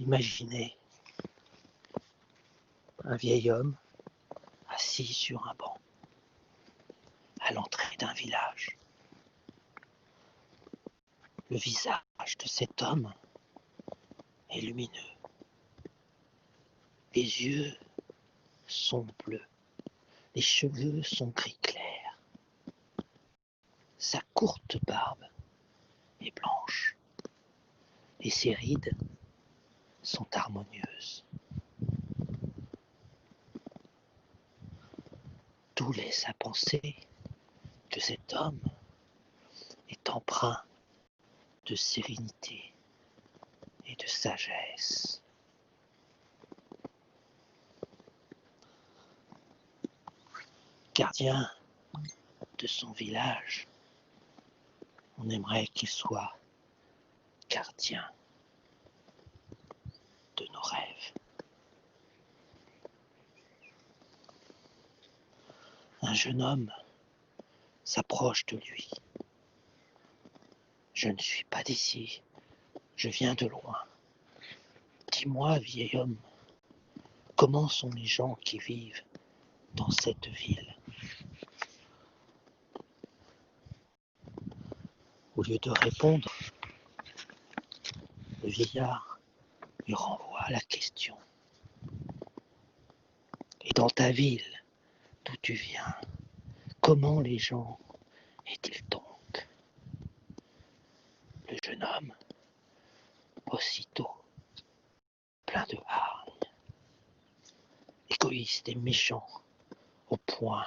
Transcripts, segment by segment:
Imaginez un vieil homme assis sur un banc à l'entrée d'un village. Le visage de cet homme est lumineux. Les yeux sont bleus. Les cheveux sont gris clair. Sa courte barbe est blanche. Et ses rides sont harmonieuses. Tout laisse à penser que cet homme est empreint de sérénité et de sagesse. Gardien de son village, on aimerait qu'il soit gardien de nos rêves. Un jeune homme s'approche de lui. Je ne suis pas d'ici, je viens de loin. Dis-moi, vieil homme, comment sont les gens qui vivent dans cette ville? Au lieu de répondre, le vieillard lui renvoie la question. Et dans ta ville, d'où tu viens, comment les gens est-ils donc? Le jeune homme, aussitôt, plein de hargne, égoïste et méchant, au point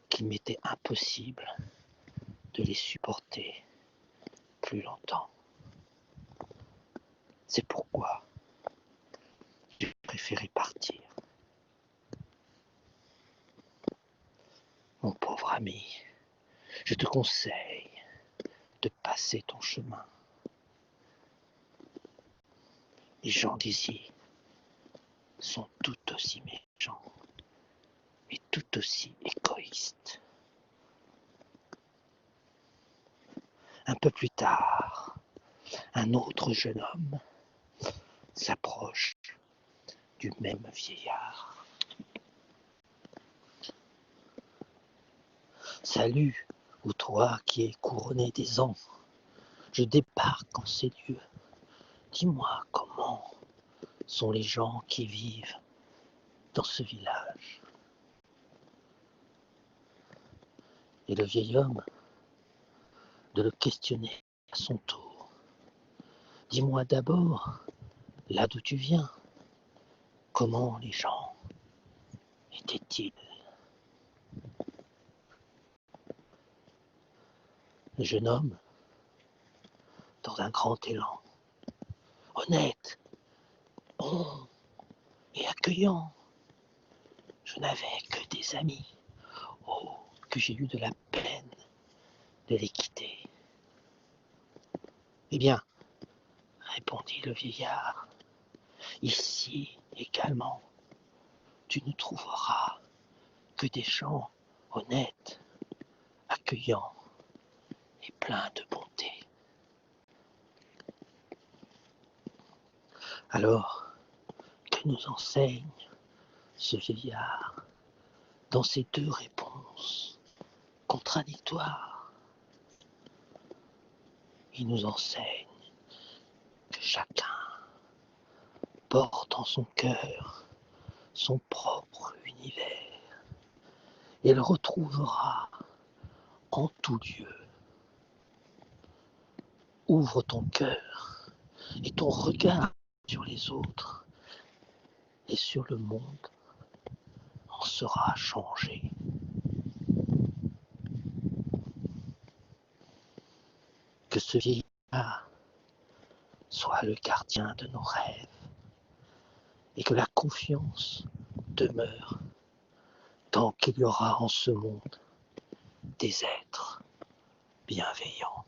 qu'il m'était impossible de les supporter plus longtemps. C'est pourquoi j'ai préféré partir. Mon pauvre ami, je te conseille de passer ton chemin. Les gens d'ici sont tout aussi méchants et tout aussi égoïstes. Un peu plus tard, un autre jeune homme s'approche du même vieillard. Salut, ou toi qui es couronné des ans, je débarque en ces lieux. Dis-moi comment sont les gens qui vivent dans ce village. Et le vieil homme de le questionner à son tour. Dis-moi d'abord, là d'où tu viens, comment les gens étaient-ils? Le jeune homme, dans un grand élan, honnête, bon et accueillant, je n'avais que des amis. Oh, que j'ai eu de la peine de les quitter. Eh bien, répondit le vieillard, ici également, tu ne trouveras que des gens honnêtes, accueillants et pleins de bonté. Alors, que nous enseigne ce vieillard dans ces deux réponses contradictoires? Il nous enseigne que chacun porte en son cœur son propre univers et le retrouvera en tout lieu. Ouvre ton cœur et ton regard sur les autres et sur le monde en sera changé. Que ce vieillard soit le gardien de nos rêves et que la confiance demeure tant qu'il y aura en ce monde des êtres bienveillants.